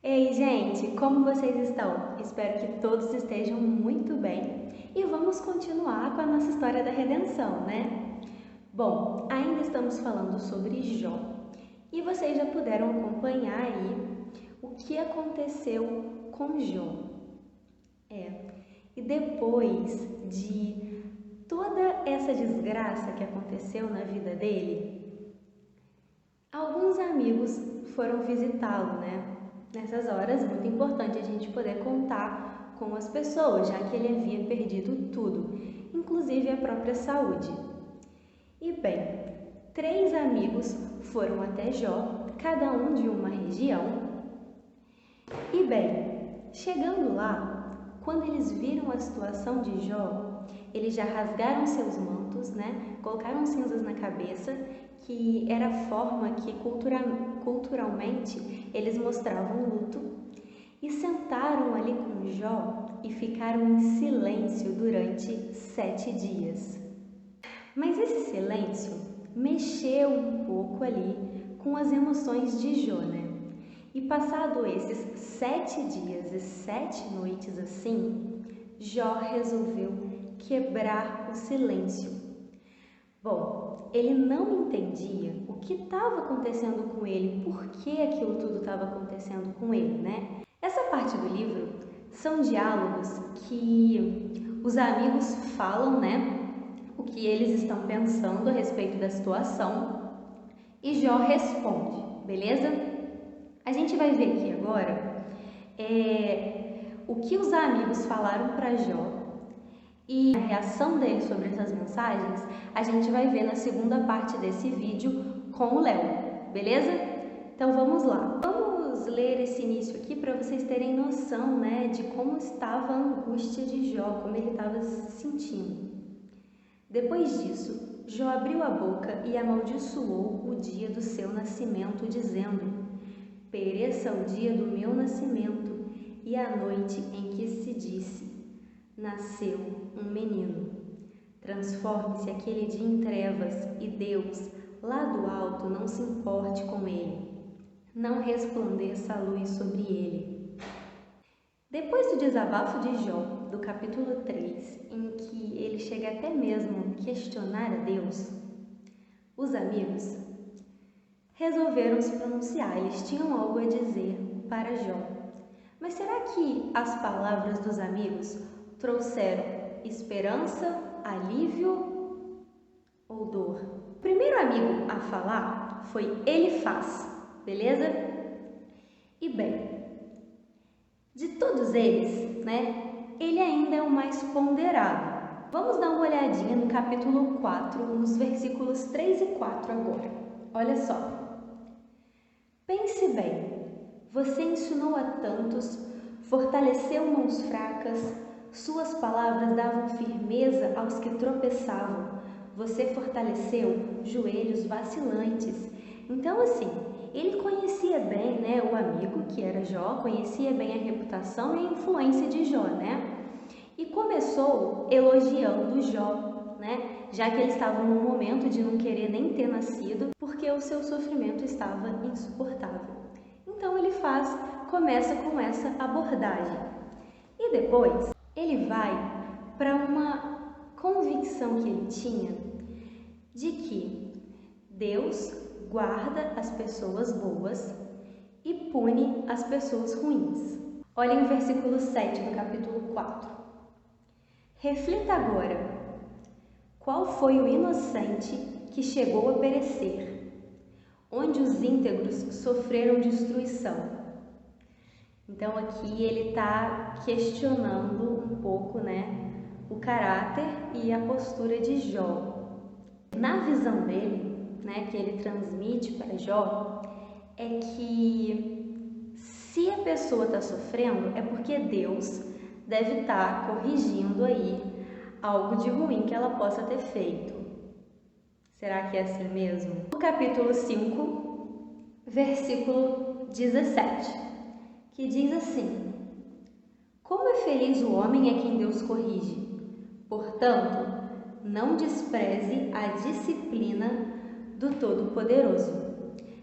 Ei, gente, como vocês estão? Espero que todos estejam muito bem e vamos continuar com a nossa história da redenção, né? Bom, ainda estamos falando sobre Jó e vocês já puderam acompanhar aí o que aconteceu com Jó. E depois de toda essa desgraça que aconteceu na vida dele, alguns amigos foram visitá-lo, né? Nessas horas, muito importante a gente poder contar com as pessoas, já que ele havia perdido tudo, inclusive a própria saúde. E bem, 3 amigos foram até Jó, cada um de uma região. E bem, chegando lá, quando eles viram a situação de Jó, eles já rasgaram seus mantos, né? Colocaram cinzas na cabeça, que era a forma que culturalmente eles mostravam luto, e sentaram ali com Jó e ficaram em silêncio durante 7 dias. Mas esse silêncio mexeu um pouco ali com as emoções de Jó, né? E passado esses 7 dias e 7 noites assim, Jó resolveu quebrar o silêncio. Bom, ele não entendia o que estava acontecendo com ele, por que aquilo tudo estava acontecendo com ele, né? Essa parte do livro são diálogos que os amigos falam, né? O que eles estão pensando a respeito da situação e Jó responde, beleza? A gente vai ver aqui agora o que os amigos falaram para Jó e a reação dele sobre essas mensagens a gente vai ver na segunda parte desse vídeo com o Léo, beleza? Então vamos lá. Vamos ler esse início aqui para vocês terem noção, né, de como estava a angústia de Jó, como ele estava se sentindo. Depois disso, Jó abriu a boca e amaldiçoou o dia do seu nascimento, dizendo: pereça o dia do meu nascimento e a noite em que se disse: nasceu um menino. Transforme-se aquele dia em trevas e Deus, lá do alto, não se importe com ele. Não resplandeça a luz sobre ele. Depois do desabafo de Jó, do capítulo 3, em que ele chega até mesmo a questionar a Deus, os amigos resolveram se pronunciar, eles tinham algo a dizer para Jó. Mas será que as palavras dos amigos trouxeram esperança, alívio ou dor? O primeiro amigo a falar foi Elifaz, beleza? E bem, de todos eles, né, ele ainda é o mais ponderado. Vamos dar uma olhadinha no capítulo 4, nos versículos 3 e 4 agora. Olha só. Pense bem, você ensinou a tantos, fortaleceu mãos fracas, suas palavras davam firmeza aos que tropeçavam, você fortaleceu joelhos vacilantes. Então assim, ele conhecia bem, né, o amigo que era Jó, conhecia bem a reputação e a influência de Jó, né? E começou elogiando Jó, né? Já que ele estava num momento de não querer nem ter nascido, porque o seu sofrimento estava insuportável. Então ele começa com essa abordagem. E depois ele vai para uma convicção que ele tinha de que Deus guarda as pessoas boas e pune as pessoas ruins. Olhem o versículo 7 do capítulo 4. Reflita agora, qual foi o inocente que chegou a perecer, onde os íntegros sofreram destruição? Então aqui ele está questionando um pouco, né, o caráter e a postura de Jó. Na visão dele, né, que ele transmite para Jó, é que se a pessoa está sofrendo é porque Deus deve estar corrigindo aí algo de ruim que ela possa ter feito. Será que é assim mesmo? No capítulo 5, versículo 17, que diz assim: como é feliz o homem a quem Deus corrige. Portanto, não despreze a disciplina do Todo-Poderoso.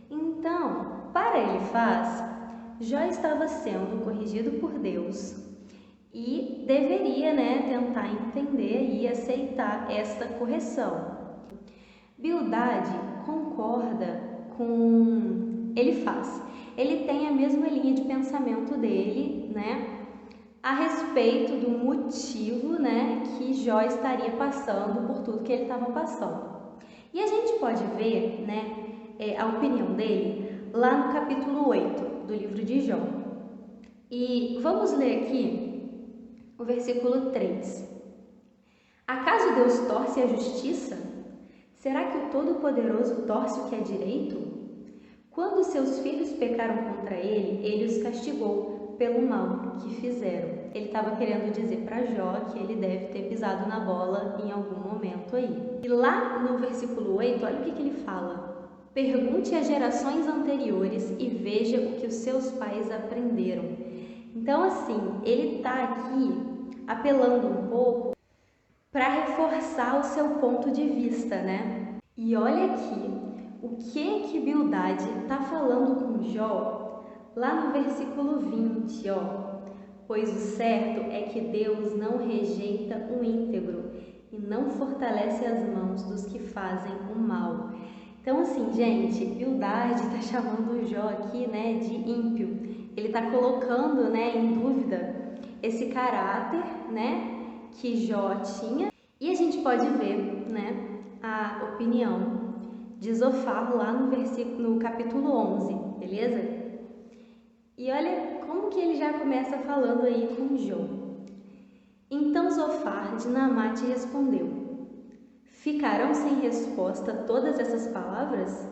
Então, para Elifaz, Jó estava sendo corrigido por Deus e deveria, tentar entender e aceitar esta correção. Bildade concorda com... Ele tem a mesma linha de pensamento dele, a respeito do motivo, que Jó estaria passando por tudo que ele estava passando. E a gente pode ver, a opinião dele lá no capítulo 8 do livro de Jó. E vamos ler aqui o versículo 3. Acaso Deus torce a justiça? Será que o Todo-Poderoso torce o que é direito? Quando seus filhos pecaram contra ele, ele os castigou pelo mal que fizeram. Ele estava querendo dizer para Jó que ele deve ter pisado na bola em algum momento aí. E lá no versículo 8, olha o que ele fala. Pergunte às gerações anteriores e veja o que os seus pais aprenderam. Então, assim, ele está aqui apelando um pouco para reforçar o seu ponto de vista, E olha aqui o que Bildade está falando com Jó lá no versículo 20, Pois o certo é que Deus não rejeita o íntegro e não fortalece as mãos dos que fazem o mal. Então, assim, gente, Bildade está chamando o Jó aqui, de ímpio. Ele está colocando, em dúvida esse caráter, que Jó tinha. E a gente pode ver, a opinião de Zofar lá no capítulo 11, beleza? E olha como que ele já começa falando aí com Jó. Então Zofar de Naamate respondeu: Ficarão sem resposta todas essas palavras?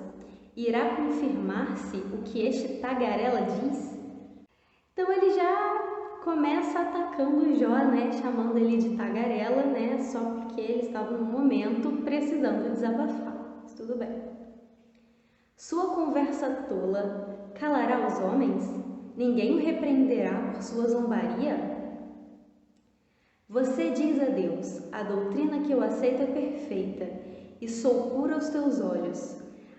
Irá confirmar-se o que este tagarela diz? Então ele já começa atacando Jó, chamando ele de tagarela, só porque ele estava num momento precisando desabafar. Mas tudo bem. Sua conversa tola calará os homens? Ninguém o repreenderá por sua zombaria? Você diz a Deus: a doutrina que eu aceito é perfeita e sou pura aos teus olhos.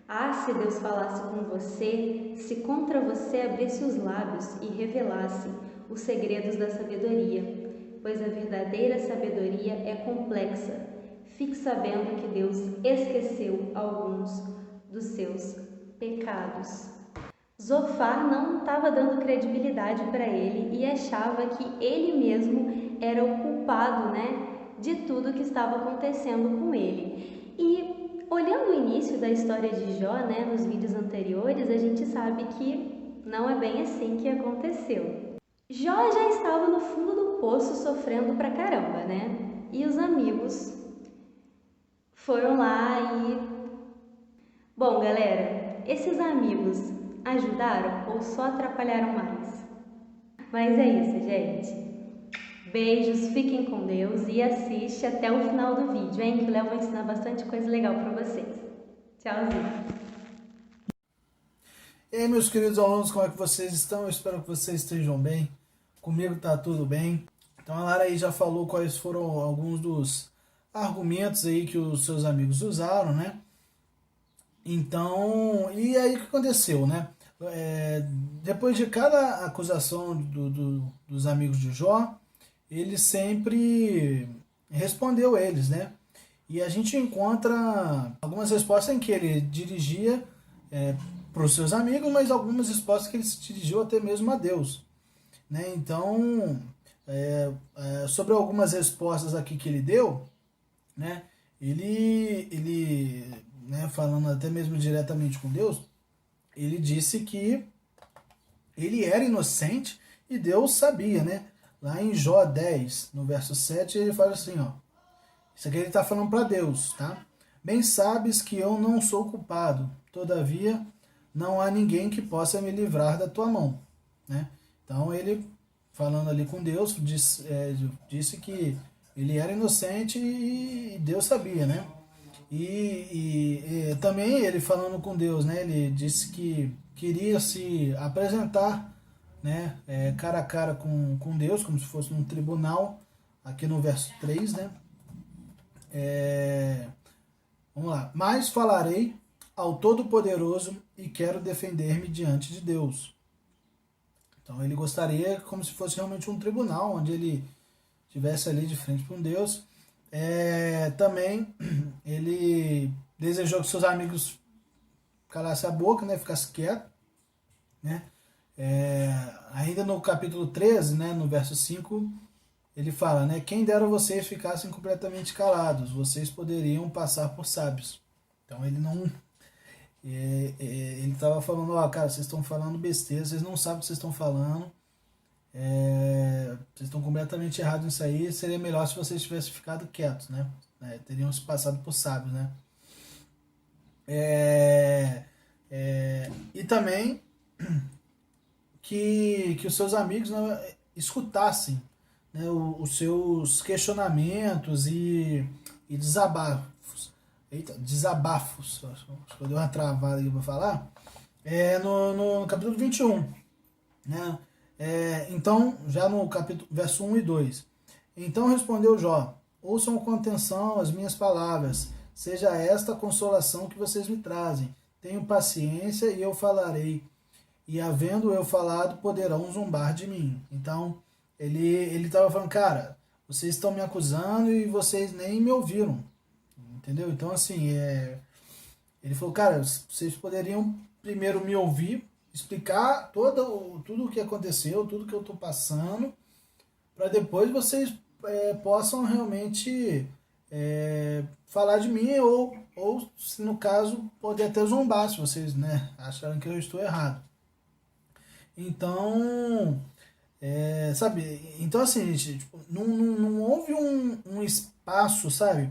Ah, se Deus falasse com você, se contra você abrisse os lábios e revelasse os segredos da sabedoria, pois a verdadeira sabedoria é complexa. Fique sabendo que Deus esqueceu alguns dos seus pecados. Zofar não estava dando credibilidade para ele e achava que ele mesmo era o culpado, de tudo que estava acontecendo com ele. E olhando o início da história de Jó, nos vídeos anteriores, a gente sabe que não é bem assim que aconteceu. Jó já estava no fundo do poço sofrendo pra caramba, E os amigos foram lá e... Bom, galera, esses amigos ajudaram ou só atrapalharam mais? Mas é isso, gente. Beijos, fiquem com Deus e assiste até o final do vídeo, hein? Que o Léo vai ensinar bastante coisa legal pra vocês. Tchauzinho! E aí, meus queridos alunos, como é que vocês estão? Eu espero que vocês estejam bem. Comigo tá tudo bem. Então a Lara aí já falou quais foram alguns dos argumentos aí que os seus amigos usaram, Então, e aí o que aconteceu, depois de cada acusação dos amigos de Jó, ele sempre respondeu eles, E a gente encontra algumas respostas em que ele dirigia para os seus amigos, mas algumas respostas que ele se dirigiu até mesmo a Deus, Então, sobre algumas respostas aqui que ele deu, ele falando até mesmo diretamente com Deus, ele disse que ele era inocente e Deus sabia, Lá em Jó 10, no verso 7, ele fala assim, isso aqui ele está falando para Deus, tá? Bem sabes que eu não sou culpado, todavia não há ninguém que possa me livrar da tua mão, Então ele, falando ali com Deus, disse que ele era inocente e Deus sabia, E também ele falando com Deus, ele disse que queria se apresentar, cara a cara com Deus, como se fosse num tribunal, aqui no verso 3, Vamos lá. Mas falarei ao Todo-Poderoso e quero defender-me diante de Deus. Então ele gostaria como se fosse realmente um tribunal, onde ele estivesse ali de frente com Deus. Também ele desejou que seus amigos calassem a boca, né, ficassem quietos, né? Ainda no capítulo 13, né, no verso 5, ele fala, né, quem dera vocês ficassem completamente calados, vocês poderiam passar por sábios. Então ele não... ele estava falando, cara, vocês estão falando besteira, vocês não sabem o que vocês estão falando, vocês estão completamente errados nisso aí, seria melhor se vocês tivessem ficado quietos, né? Teriam se passado por sábios, né? E também que os seus amigos, né, escutassem, né, os seus questionamentos e desabafos. Eita, desabafos. Acho que eu dei uma travada aqui para falar. No capítulo 21. Né? Então, já no capítulo, verso 1 e 2. Então respondeu Jó: ouçam com atenção as minhas palavras, seja esta a consolação que vocês me trazem. Tenho paciência e eu falarei, e havendo eu falado, poderão zombar de mim. Então, ele estava falando, cara, vocês estão me acusando e vocês nem me ouviram. Entendeu? Então, assim, ele falou, cara, vocês poderiam primeiro me ouvir, explicar tudo o que aconteceu, tudo que eu estou passando, para depois vocês possam realmente falar de mim, ou se no caso, poder até zombar, se vocês, né, acharam que eu estou errado. Então, sabe, então assim, gente, tipo, não houve um espaço, sabe,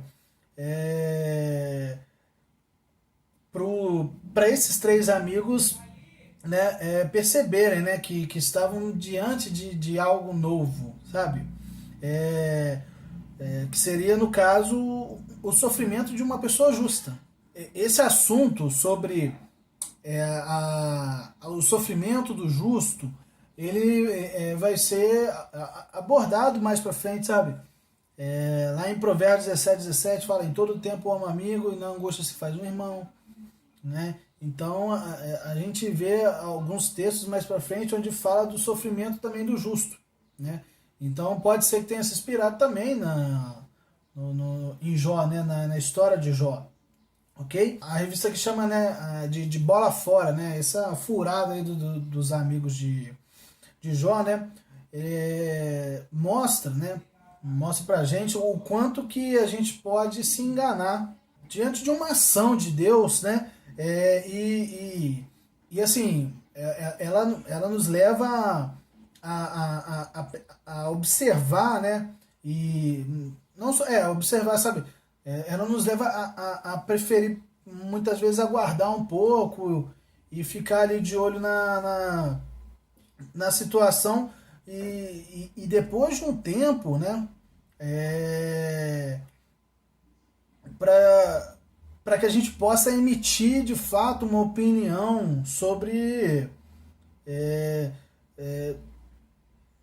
para esses três amigos, né, perceberem, né, que estavam diante de algo novo, sabe? Que seria, no caso, o sofrimento de uma pessoa justa. Esse assunto sobre o sofrimento do justo, ele vai ser abordado mais para frente, sabe? Lá em Provérbios 17 fala, em todo tempo ama amigo e na angústia se faz um irmão, né? Então a gente vê alguns textos mais para frente onde fala do sofrimento também do justo, né? Então pode ser que tenha se inspirado também em Jó, né? Na história de Jó, ok? A revista que chama, né, de Bola Fora, né? Essa furada aí dos amigos de Jó, né? Mostra, né? Mostra pra gente o quanto que a gente pode se enganar diante de uma ação de Deus, né? E assim, ela nos leva a observar, né? E não só observar, sabe? Ela nos leva a preferir muitas vezes aguardar um pouco e ficar ali de olho na situação e depois de um tempo, né? Para que a gente possa emitir de fato uma opinião sobre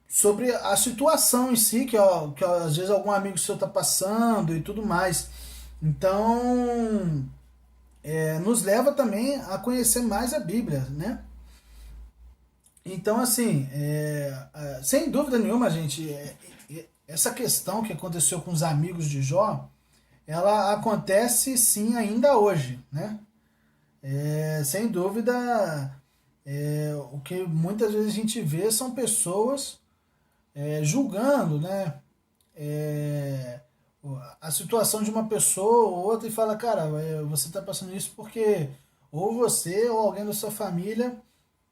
sobre a situação em si, que às vezes algum amigo seu está passando e tudo mais. Então, nos leva também a conhecer mais a Bíblia, né? Então, assim, sem dúvida nenhuma, gente, essa questão que aconteceu com os amigos de Jó, ela acontece sim ainda hoje, né? Sem dúvida, o que muitas vezes a gente vê são pessoas julgando, né, a situação de uma pessoa ou outra e fala, cara, você está passando isso porque ou você ou alguém da sua família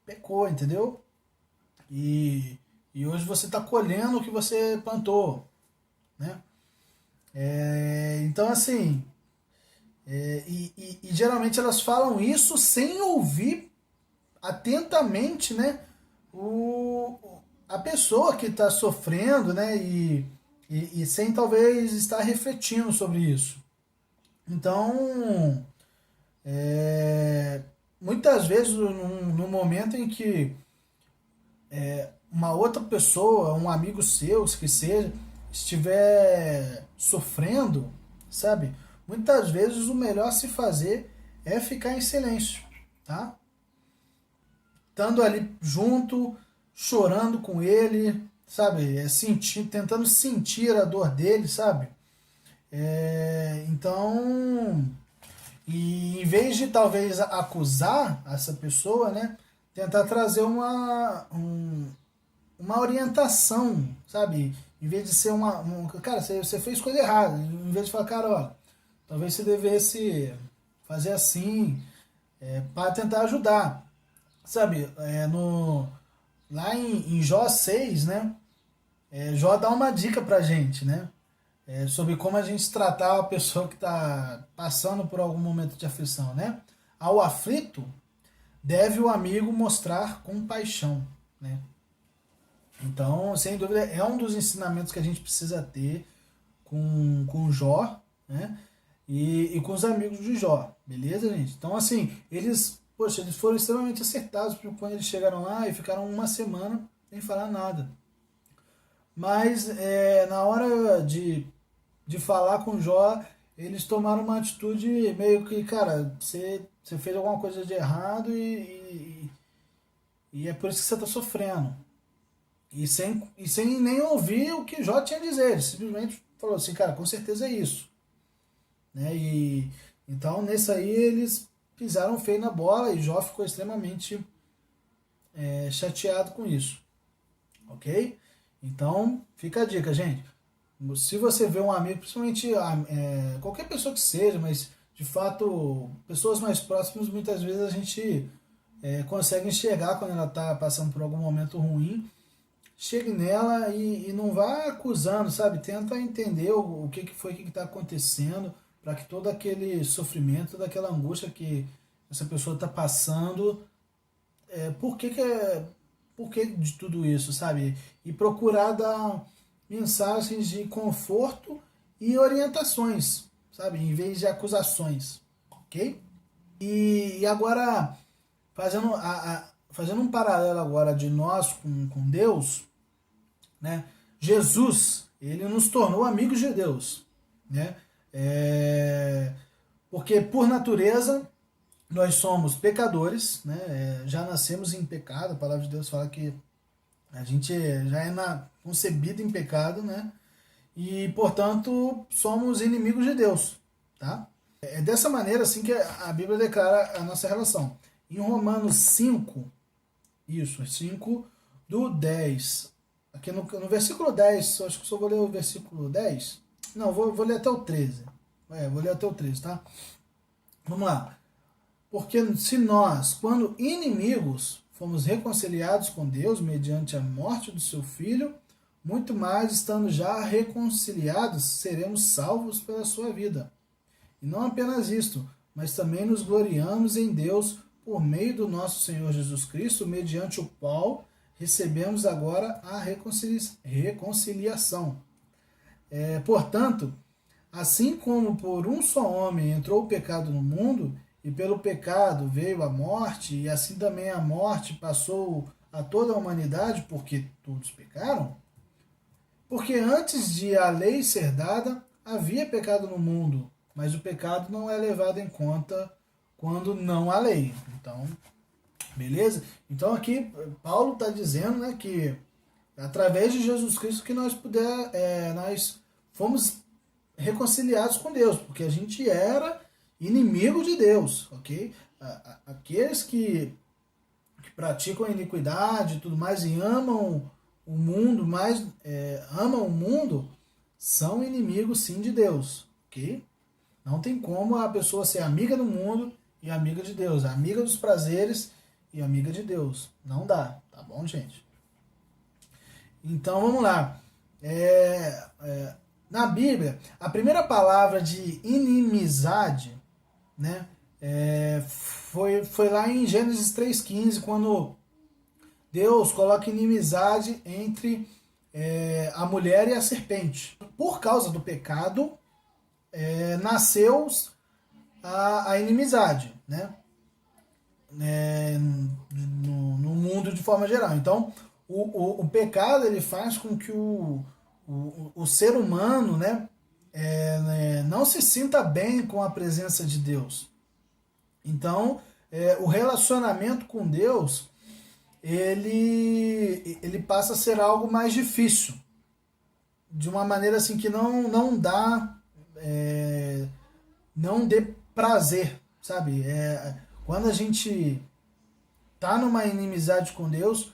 pecou, entendeu? E hoje você está colhendo o que você plantou, né? Então, assim, e geralmente elas falam isso sem ouvir atentamente, né, a pessoa que está sofrendo, né, e sem talvez estar refletindo sobre isso. Então, muitas vezes no momento em que uma outra pessoa, um amigo seu, que seja, estiver sofrendo, sabe? Muitas vezes o melhor a se fazer é ficar em silêncio, tá? Estando ali junto, chorando com ele, sabe? Tentando sentir a dor dele, sabe? Então, e em vez de talvez acusar essa pessoa, né? Tentar trazer uma orientação, sabe? Em vez de ser cara, você fez coisa errada. Em vez de falar, cara, ó, talvez você devesse fazer assim, para tentar ajudar. Sabe, lá em Jó 6, né? Jó dá uma dica pra gente, né? Sobre como a gente tratar a pessoa que está passando por algum momento de aflição, né? Ao aflito, deve o amigo mostrar compaixão, né? Então, sem dúvida, é um dos ensinamentos que a gente precisa ter com Jó, né? E com os amigos de Jó, beleza, gente? Então, assim, eles foram extremamente acertados quando eles chegaram lá e ficaram uma semana sem falar nada. Mas na hora de falar com Jó, eles tomaram uma atitude meio que, cara, você fez alguma coisa de errado e é por isso que você está sofrendo. E sem nem ouvir o que Jó tinha a dizer. Ele simplesmente falou assim, cara, com certeza é isso. Né? E então, nesse aí, eles pisaram feio na bola e Jó ficou extremamente chateado com isso. Ok? Então, fica a dica, gente. Se você vê um amigo, principalmente qualquer pessoa que seja, mas de fato, pessoas mais próximas, muitas vezes a gente consegue enxergar quando ela está passando por algum momento ruim. Chegue nela e não vá acusando, sabe? Tenta entender o que foi que está acontecendo, para que todo aquele sofrimento, toda aquela angústia que essa pessoa está passando, por que de tudo isso, sabe? E procurar dar mensagens de conforto e orientações, sabe? Em vez de acusações, ok? E agora, fazendo um paralelo agora de nós com Deus, né? Jesus, ele nos tornou amigos de Deus, né? Porque por natureza nós somos pecadores, né? Já nascemos em pecado, a palavra de Deus fala que a gente já é concebido em pecado, né? E, portanto, somos inimigos de Deus, tá? É dessa maneira assim que a Bíblia declara a nossa relação. Em Romanos 5, 5 do 10. Aqui no versículo 10, acho que só vou ler o versículo 10. Não, vou ler até o 13. Vou ler até o 13, tá? Vamos lá. Porque se nós, quando inimigos, fomos reconciliados com Deus mediante a morte do seu Filho, muito mais, estando já reconciliados, seremos salvos pela sua vida. E não apenas isto, mas também nos gloriamos em Deus por meio do nosso Senhor Jesus Cristo, mediante o qual recebemos agora a reconciliação. Portanto, assim como por um só homem entrou o pecado no mundo, e pelo pecado veio a morte, e assim também a morte passou a toda a humanidade, porque todos pecaram, porque antes de a lei ser dada, havia pecado no mundo, mas o pecado não é levado em conta quando não há lei. Então, beleza? Então aqui Paulo está dizendo, né, que através de Jesus Cristo que nós fomos reconciliados com Deus, porque a gente era inimigo de Deus, ok? Aqueles que praticam a iniquidade e tudo mais e amam o mundo, amam o mundo, são inimigos sim de Deus, ok? Não tem como a pessoa ser amiga do mundo e amiga de Deus, amiga dos prazeres e amiga de Deus. Não dá, tá bom, gente? Então vamos lá. Na Bíblia, a primeira palavra de inimizade, né, foi lá em Gênesis 3,15, quando Deus coloca inimizade entre a mulher e a serpente. Por causa do pecado, nasceu a inimizade, né? No mundo de forma geral. Então, o pecado ele faz com que o ser humano, né, não se sinta bem com a presença de Deus. Então, o relacionamento com Deus ele passa a ser algo mais difícil, de uma maneira assim que não dá, não dê prazer, sabe? Quando a gente tá numa inimizade com Deus,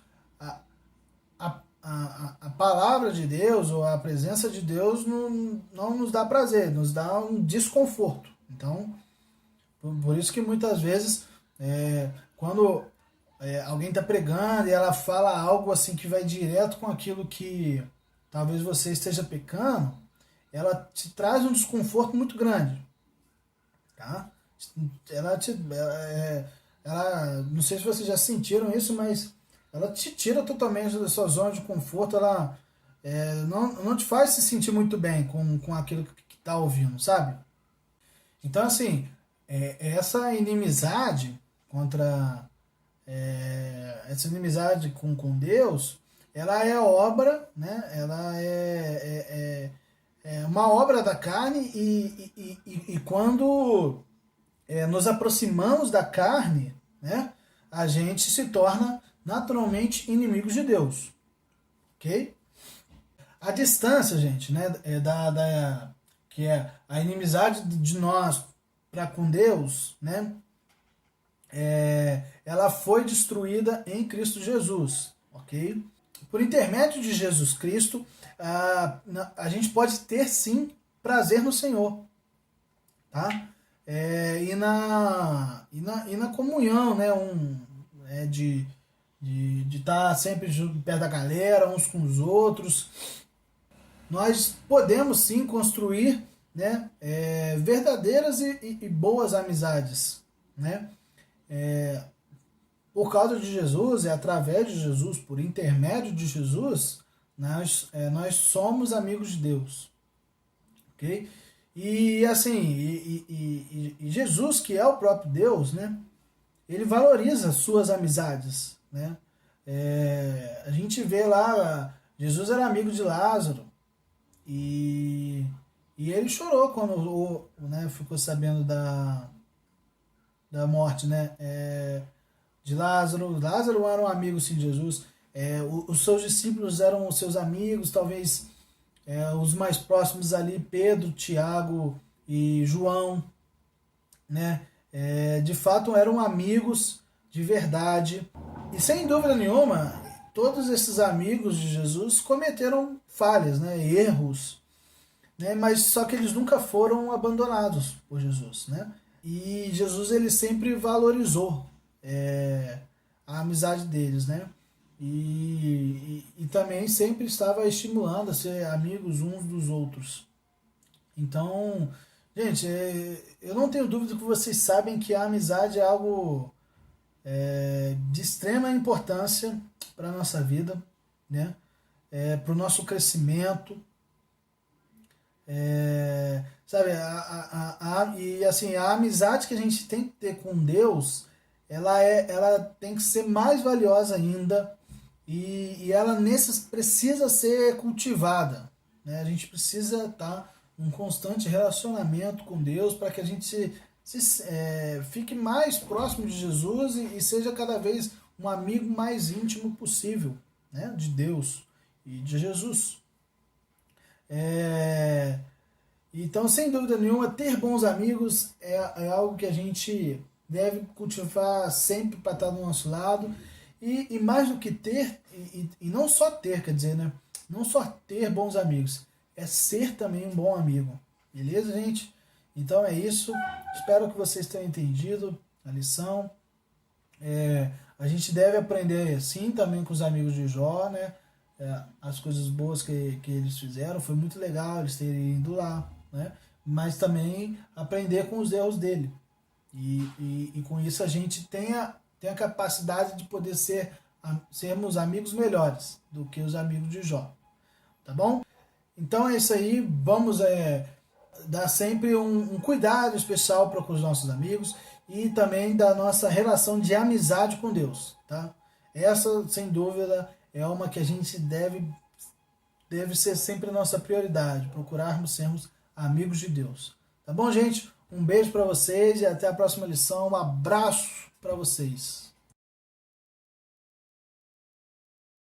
a palavra de Deus ou a presença de Deus não nos dá prazer, nos dá um desconforto. Então, por isso que muitas vezes, quando alguém está pregando e ela fala algo assim que vai direto com aquilo que talvez você esteja pecando, ela te traz um desconforto muito grande, tá? Não sei se vocês já sentiram isso, mas ela te tira totalmente da sua zona de conforto, ela não te faz se sentir muito bem com aquilo que está ouvindo, sabe? Então, assim, essa inimizade essa inimizade com Deus, ela é obra, né? Ela é uma obra da carne e quando nos aproximamos da carne, né? A gente se torna naturalmente inimigos de Deus, ok? A distância, gente, né? Que é a inimizade de nós para com Deus, né? Ela foi destruída em Cristo Jesus, ok? Por intermédio de Jesus Cristo, a gente pode ter sim prazer no Senhor, tá? E na comunhão, né? De estar sempre perto da galera, uns com os outros. Nós podemos sim construir, né? Verdadeiras e boas amizades, né? Por causa de Jesus, através de Jesus, por intermédio de Jesus, nós somos amigos de Deus, ok? E assim, e Jesus, que é o próprio Deus, né? Ele valoriza suas amizades, né? A gente vê lá, Jesus era amigo de Lázaro e ele chorou quando ficou sabendo da morte, né? De Lázaro. Lázaro era um amigo sim, de Jesus. Os seus discípulos eram os seus amigos, talvez os mais próximos ali, Pedro, Tiago e João, né? De fato eram amigos de verdade. E sem dúvida nenhuma, todos esses amigos de Jesus cometeram falhas, né? Erros, né? Mas só que eles nunca foram abandonados por Jesus, né? E Jesus ele sempre valorizou a amizade deles, né? E também sempre estava estimulando a ser amigos uns dos outros. Então, gente, eu não tenho dúvida que vocês sabem que a amizade é algo de extrema importância para a nossa vida, né? Para o nosso crescimento. Sabe, e assim, a amizade que a gente tem que ter com Deus, ela tem que ser mais valiosa ainda e ela precisa ser cultivada, né? A gente precisa estar num constante relacionamento com Deus para que a gente fique mais próximo de Jesus e seja cada vez um amigo mais íntimo possível, né? De Deus e de Jesus. Então, sem dúvida nenhuma, ter bons amigos é algo que a gente deve cultivar sempre para estar do nosso lado. E mais do que ter, e não só ter, quer dizer, né? Não só ter bons amigos, é ser também um bom amigo. Beleza, gente? Então é isso. Espero que vocês tenham entendido a lição. A gente deve aprender assim também com os amigos de Jó, né? As coisas boas que eles fizeram. Foi muito legal eles terem ido lá, né? Mas também aprender com os erros dele. E com isso a gente tem a capacidade de poder sermos amigos melhores do que os amigos de Jó. Tá bom? Então é isso aí. Vamos dar sempre um cuidado especial para com os nossos amigos e também da nossa relação de amizade com Deus, tá? Essa, sem dúvida, é uma que a gente deve ser sempre a nossa prioridade, procurarmos sermos amigos de Deus. Tá bom, gente? Um beijo para vocês e até a próxima lição. Um abraço para vocês.